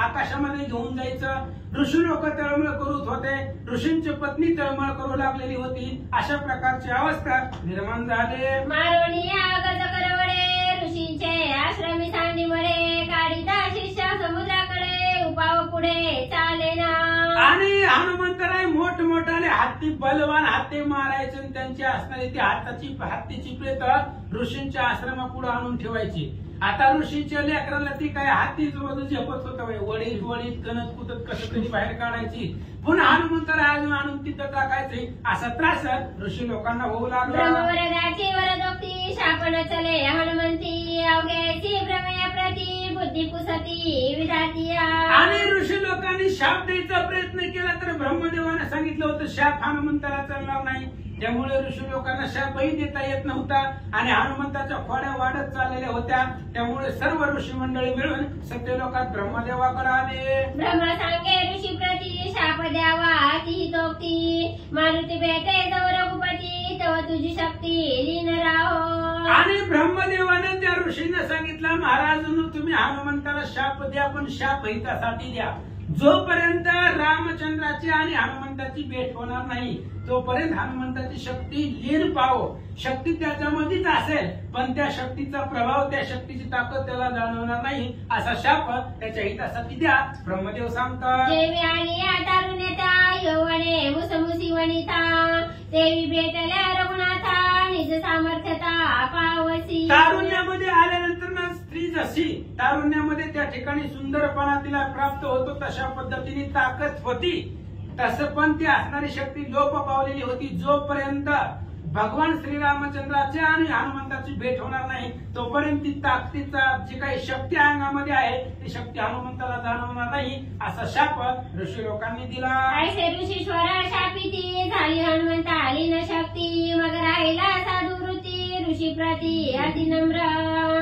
आकाशामध्ये घेऊन जायचं. ऋषी लोक तळमळ करत होते, ऋषींची पत्नी तळमळ करू लागलेली होती. अशा प्रकारची अवस्था निर्माण झाली. मारवणीया गज करवडे, ऋषींचे आश्रमी सांडी मळे, काढिता शिष्य समुद्राकडे, उपाव पुढे चालेना. आणि हनुमंतराय मोठमोठाले हत्ती, बलवान हत्ती मारायचे आणि त्यांची असणारी ती हत्तीची प्रेत ऋषींच्या आश्रमापुढे आणून ठेवायची. आता ऋषीच्या लेकराला ती काय हाती झेपत होत, वडीत वडीत कणत कुतत कसं तरी बाहेर काढायची. पुन्हा हनुमंतराय अजून आणून तिथं टाकायचे. असा त्रास ऋषी लोकांना होऊ लागला. ब्रह्मवरदाची वरदोक्ती, शापन चले हनुमंती, अवघ्याची भ्रमया प्रती, बुद्धी पुसती विधातिया. आणि ऋषी लोकांनी शाप द्यायचा प्रयत्न केला तर ब्रह्मदेवाने सांगितलं होतं शाप हनुमंताला चालणार नाही. त्यामुळे ऋषी लोकांना शापही देता येत नव्हता आणि हनुमंताच्या खोड्या वाढत चाललेल्या होत्या. त्यामुळे सर्व ऋषी मंडळी मिळून सत्यलोकात ब्रह्मदेवाकडे आले. ब्रह्म सांगे ऋषी प्रती, शाप द्यावा हितोक्ती, मारुती भेटे तव रघुपती, तव तुझी शक्ती लीन राहो. आणि ब्रह्मदेवाने त्या ऋषींना सांगितलं, महाराज तुम्ही हनुमंताला शाप द्या, पण शाप हितासाठी द्या. जोपर्यंत रामचंद्राची आणि हनुमंताची भेट होणार नाही तोपर्यंत हनुमंताची शक्ती लीन पाहो, शक्ती त्याच्यामध्येच असेल पण त्या शक्तीचा प्रभाव, त्या शक्तीची ताकद त्याला जाणवणार नाही असा शाप त्याच्या हितासाठी द्या. ब्रह्मदेव सांगतात देवी आली तारुण्यता यौवने मुसमुसी वनिता, देवी भेटल्या रघुनाथा निज सामर्थ्यता पावसी. तारुण्यामध्ये आल्यानंतर ना स्त्री जशी तारुण्यामध्ये त्या ठिकाणी सुंदरपणा तिला प्राप्त होतो तशा पद्धतीने ताकद होती, तसं पण ती असणारी शक्ती लोप पावलेली होती. जोपर्यंत भगवान श्रीरामचंद्राची आणि हनुमंताची भेट होणार नाही तोपर्यंत ती ताकदीचा जी काही शक्ती अंगामध्ये आहे ती शक्ती हनुमंताला जाणवणार नाही असा शाप ऋषी लोकांनी दिला. ऐसे ऋषीश्वरा शापिती झाली हनुमंत आली न शक्ती, मग राहिला साधू वृत्ती ऋषी प्रती अतिनम्र.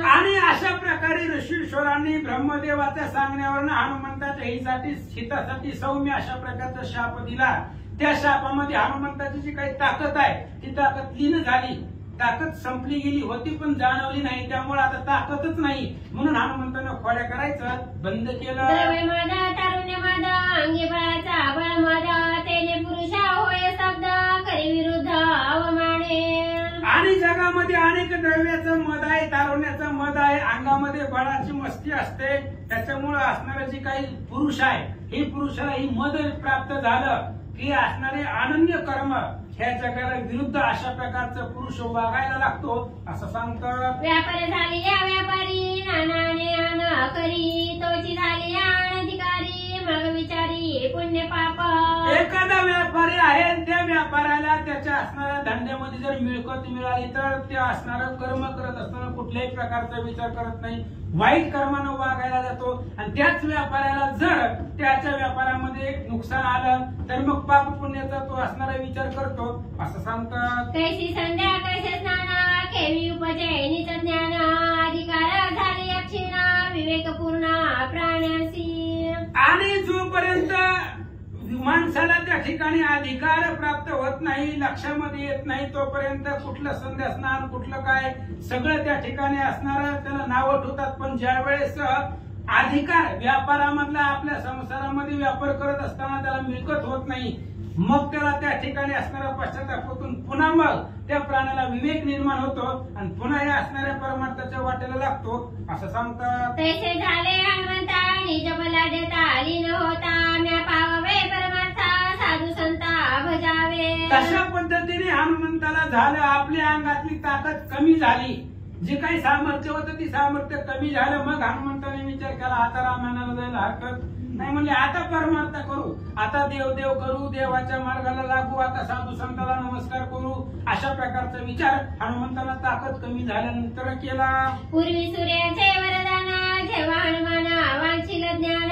आणि अशा प्रकारे ऋषीश्वरांनी ब्रह्मदेवाच्या सांगण्यावरून हनुमंताच्या हितासाठी सौम्य अशा प्रकारचा शाप दिला. त्या शापामध्ये हनुमंताची जी काही ताकद आहे ती ताकद लीन झाली, ताकद संपली गेली होती पण जाणवली नाही, त्यामुळे आता ताकदच नाही म्हणून हनुमंतानं खोड्या करायचं बंद केलं. द्रव्य माझा तारुण्य माझा अंगी बळाचा बळ माझा, तेने पुरुषा होय शब्द करी विरुद्ध अवमाने. आणि जगामध्ये अनेक द्रव्याचं मद आहे, तारुण्याचं मद आहे, अंगामध्ये बळाची मस्ती असते, त्याच्यामुळे असणारं जे काही पुरुष आहे हे पुरुषाला ही मद प्राप्त झालं की असणारे अनन्य कर्म ह्या जगाला विरुद्ध अशा प्रकारचा पुरुष वागायला लागतो असं सांगतात. व्यापार झाली या व्यापारी नानाने आन करी, तोची झाली या अनधिकारी मग विचारी पुण्य पाप. एखादा व्यापारी आहे त्या व्यापाऱ्याला त्याच्या असणाऱ्या धंद्यामध्ये जर मिळकत मिळाली तर ते असणारं कर्म करत असताना कुठल्याही प्रकारचा विचार करत नाही, वाईट कर्मानं वागायला जातो. आणि त्याच व्यापाऱ्याला जर त्याच्या व्यापारामध्ये नुकसान आलं तर मग पाप पुण्याचा तो असणारा विचार करतो असं सांगतात. कैसी संध्या कैसे स्नाना केवी उपजय निच ज्ञान, अधिकार झाली अक्षिणा विवेकपूर्ण प्राण्यासी. आणि जोपर्यंत माणसाला त्या ठिकाणी अधिकार प्राप्त होत नाही, लक्षामध्ये येत नाही तोपर्यंत कुठलं संध्या स्नान कुठलं काय सगळं त्या ठिकाणी असणारं त्याला नावं ठेवतात. पण ज्या वेळेस अधिकार व्यापारामधला आपल्या संसारामध्ये व्यापार करत असताना त्याला मिळकत होत नाही मग त्याला त्या ठिकाणी असणाऱ्या पश्चातापातून पुन्हा मग त्या प्राण्याला विवेक निर्माण होतो आणि पुन्हा या असणाऱ्या परमार्थाच्या वाटेला लागतो असं सांगतात. तैसे झाले हनुमंता निज बला देता लीन होता, म्या पावावे परमार्था साधू संता भजावे. तशा पद्धतीने हनुमंताला झालं, आपल्या अंगातली ताकद कमी झाली, जे काही सामर्थ्य होतं ती सामर्थ्य कमी झालं. मग हनुमंताने विचार केला आता रामायणाला जायला हरकत नाही, म्हणजे आता परमार्थ करू, आता देवदेव करू, देवाच्या मार्गाला लागू, आता साधू संताला नमस्कार करू अशा प्रकारचा विचार हनुमंताला ताकद कमी झाल्यानंतर केला. पूर्वी सूर्याचे वरदान जेव्हा हनुमाना वांछिल ज्ञान,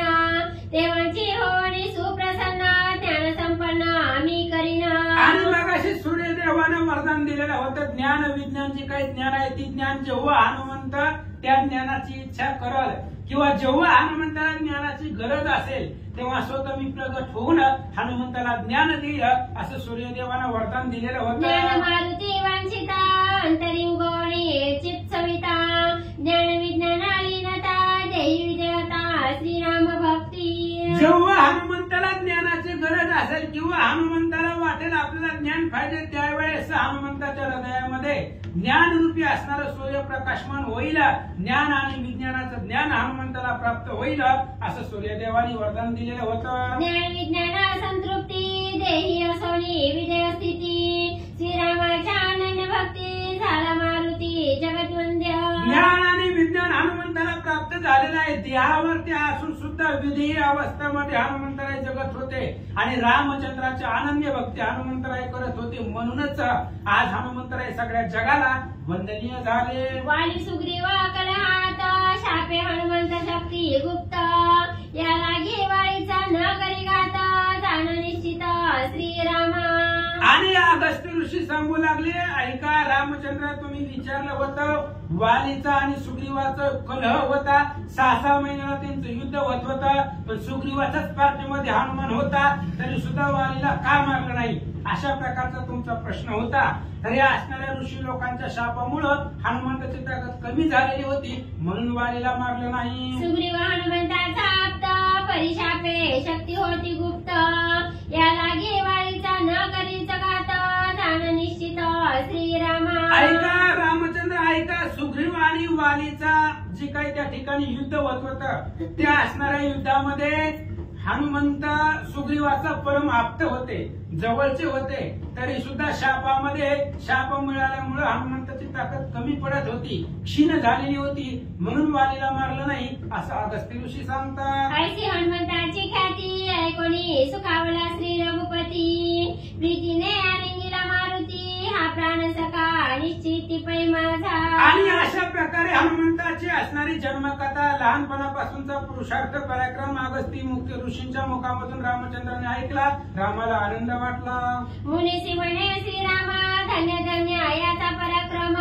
देवांची होणी सुप्रसन्न ज्ञान संपन्न आम्ही करीना. आणि मग अशी सूर्यदेवानं वरदान दिलेलं होतं ज्ञान विज्ञान जे काही ज्ञान आहे ती ज्ञान जेव्हा हनुमंत त्या ज्ञानाची इच्छा करल किंवा जेव्हा हनुमंताला ज्ञानाची गरज असेल तेव्हा स्वतः मी प्रगट होऊन हनुमंताला ज्ञान देईल असं सूर्यदेवानं वरदान दिलेलं होतं. ज्ञान मारुती वांछिता अंतरिंगोणी चित सविता, ज्ञान विज्ञाना लीनता देही विजयता श्रीराम भक्ती. जेव्हा हनुमंताला ज्ञानाची गरज असेल किंवा हनुमंताला वाटेल आपल्याला ज्ञान पाहिजे त्यावेळेस हनुमंताच्या हृदयामध्ये ज्ञानरूपी असणारं सूर्यप्रकाशमान होईल, ज्ञान आणि विज्ञानाचं ज्ञान हनुमंताला प्राप्त होईल असं सूर्यदेवानी वरदान दिलेलं होतं. ज्ञान विज्ञान संतृप्ती देही असोनी विजय स्थिती, श्रीरामाच्या अनन्य भक्ती झाला मारुती जगद्वंद्य. ज्ञान आणि विज्ञान हनुमंताला प्राप्त झालेलं आहे, देहावरती असून सुद्धा विधेय अवस्थेमध्ये हनुमंतराय जगत होते आणि रामचंद्राची अनन्य भक्ती हनुमंतराय करत होते. म्हणूनच आज हनुमंतराय सगळ्या जगाला वंदनीय झाले. वाली सुग्रीव कलहात शापे हनुमंत शक्ती गुप्त, या लागी वाळीचा न करी घात जाण निश्चित श्रीरामा. आणि अगस्त्य ऋषी सांगू लागले ऐका रामचंद्र तुम्ही विचारलं होतं वालीचा आणि सुग्रीवाचं कलह होता, 6 महिन्याला त्यांचं युद्ध होत होतं पण सुग्रीवाच्याच पार्टीमध्ये हनुमान होता तरी सुद्धा वालीला का मारलं नाही अशा प्रकारचा तुमचा प्रश्न होता. तर या असणाऱ्या ऋषी लोकांच्या शापामुळं हनुमंताची ताकद कमी झालेली होती म्हणून वालीला मारलं नाही. सुग्रीव हनुमंताचा आप्त परिशापे शक्ती होती गुप्त या लागे वाळीचा न करीच घात जाण निश्चित श्रीरामा ऐका रामचंद्र ऐका सुग्रीव आणि वालीचा जे काही त्या ठिकाणी युद्ध होत होतं त्या असणाऱ्या युद्धामध्ये हनुमंत सुग्रीवाचा परम आप्त होते जवळचे होते तरी सुद्धा शापामध्ये शाप मिळाल्यामुळे हनुमंताची ताकद कमी पडत होती क्षीण झालेली होती म्हणून वालीला मारलं नाही असं अगस्त्य ऋषी सांगतात ऐसी हनुमंताची ख्याती ऐकोणी सुखावला श्री रघुपती प्रीतीने आलिंगीला मारुती हा प्राण सखा निश्चिती पै माझा आणि अशा प्रकारे हनुमंताची असणारी जन्मकथा लहानपणापासूनचा पुरुषार्थ पराक्रम अगस्ती मुख्य ऋषींच्या मुखामधून रामचंद्राने ऐकला रामाला आनंद वाटला मुनीसी म्हणे श्रीरामा धन्य धन्य याचा पराक्रम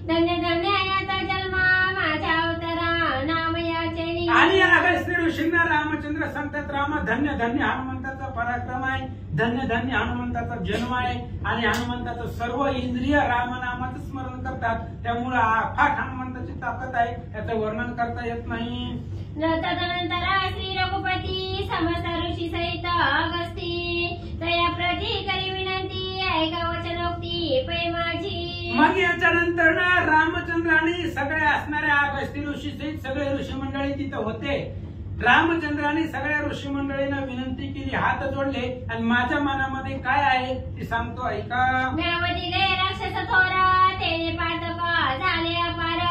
धन्य धन्य याचा जन्म माझ्या अवतरा नाम याचेनी आणि अगस्त्य ऋषींना रामचंद्र सांगतात रामा धन्य धन्य हनुमंताचा पराक्रम आहे धन्य धन्य हनुमंताचा जन्म आहे आणि हनुमंताचं सर्व इंद्रिय रामनामाचं स्मरण करतात त्यामुळे अफाट हनुमंताची ताकद आहे याचं वर्णन करता येत नाही तदनंतर श्री रघुपती समस्त ऋषी सहित अगस्ती तया प्रती करी विनंती ऐका वचनोक्ती पै माझी मग याच्यानंतर ना रामचंद्राने सगळे असणाऱ्या अगस्ती ऋषी सहित सगळे ऋषी मंडळी तिथं होते रामचंद्राने सगळ्या ऋषी मंडळींना विनंती केली हात जोडले आणि माझ्या मनामध्ये काय आहे ते सांगतो ऐका म्यावदिले राक्षस थोरा तेने पातक झाले अपार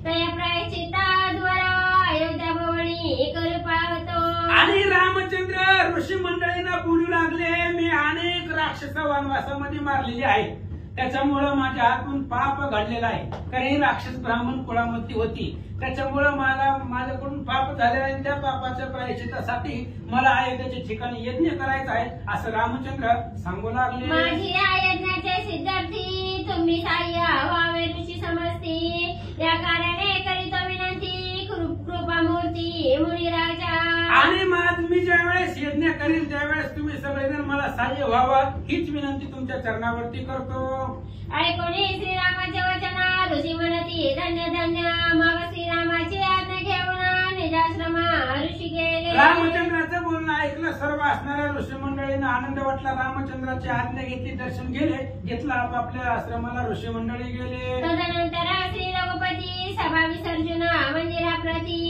तया प्रायश्चित्ताद्वार अयोध्या भवनी करू पाहतो आणि रामचंद्र ऋषी मंडळींना बोलू लागले मी अनेक राक्षस वनवासामध्ये मारलेले आहेत त्याच्यामुळं माझ्या हातून पाप घडलेला आहे कारण ही राक्षस ब्राह्मण कुळामध्ये होती त्याच्यामुळं मला माझ्याकडून पाप झालेला आहे त्या पापाच्या प्रायश्चित्तासाठी मला अयोध्येच्या ठिकाणी यज्ञ करायचा आहे असं रामचंद्र सांगू लागले माझी या यज्ञाचे सिद्धार्थी तुम्ही साह्य व्हावे ऋषी समजती या कारणे करीतो विनंती कृपामूर्ती मुनिराजा आणि मी ज्यावेळेस यज्ञ करील त्यावेळेस तुम्ही सगळेजण मला साह्य व्हावं हीच विनंती तुमच्या चरणावरती करतो ऐकोणी श्रीरामाचे वचन ऋषी म्हणती धन्य धन्य मग श्रीरामाची आज्ञा घेऊन निजाश्रमा ऋषी गेले रामचंद्राचं बोलणं ऐकलं सर्व असणाऱ्या ऋषी मंडळींना आनंद वाटला रामचंद्राची आज्ञा घेतली दर्शन घेतलं आपापल्या आश्रमाला ऋषी मंडळी गेले तदनंतर श्री रघुपती सभा विसर्जन मंदिराप्रती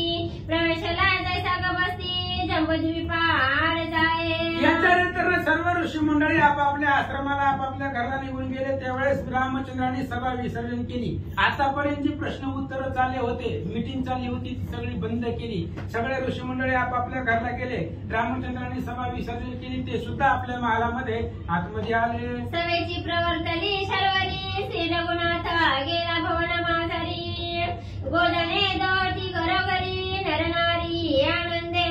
प्रवेशला जैसा गबसती जंबूद्वीपार जाये याच्यानंतर सर्व ऋषी मंडळी आपापल्या आश्रमाला आपापल्या घराला निघून गेले त्यावेळेस रामचंद्राने सभा विसर्जन केली आतापर्यंत जी प्रश्न उत्तर चालले होते मीटिंग चालली होती ती सगळी बंद केली सगळे ऋषी मंडळी आपापल्या घराला गेले रामचंद्राने सभा विसर्जन केली ते सुद्धा आपल्या महालामध्ये आतमध्ये आले सभेची प्रवर्तली शर्वरी श्री रघुनाथ गेला भवन माधरी गोदने दोती घरोघरी नरनारी आनंदे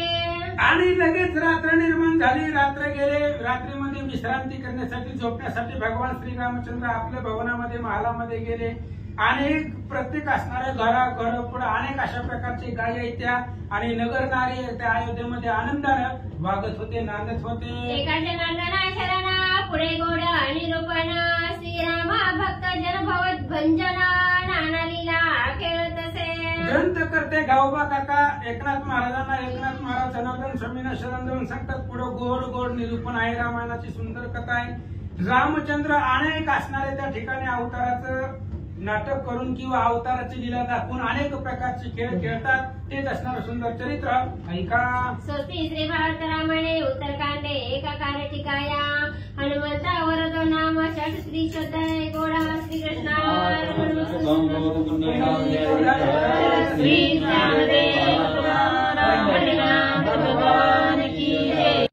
आणि लगेच रात्र निर्माण झाली रात्र गेले रात्रीमध्ये विश्रांती करण्यासाठी झोपण्यासाठी भगवान श्री रामचंद्र आपल्या भवनामध्ये महालामध्ये गेले आणि प्रत्येक असणाऱ्या घर पुढे अनेक अशा प्रकारचे गायी आहेत त्या आणि नगर नारी त्या अयोध्येमध्ये आनंदानं वागत होते नांदत होते एकाचे नंदना शरणा पुढे गोड निरूपण श्रीराम भक्त जन भवत भंजना नाना लीला खेळत असे ग्रंथ करते गावबा काका एकनाथ महाराजांना एकनाथ महाराज जनार्दन स्वामींना शरण देऊन सांगतात पुढे गोड गोड निरूपण आहे रामायणाची सुंदर कथा आहे रामचंद्र अनेक असणारे त्या ठिकाणी अवताराचं नाटक करून किंवा अवताराची लीला दाखवून अनेक प्रकारचे खेळ खेळतात तेच असणार सुंदर चरित्र ऐका स्वस्ती श्री भारत रामायणे उत्तरकांडे एकाकार टिकाया हनुमंता वरदो नाम षट श्री श्रद्धे गोडा श्री कृष्णा श्री रामदेव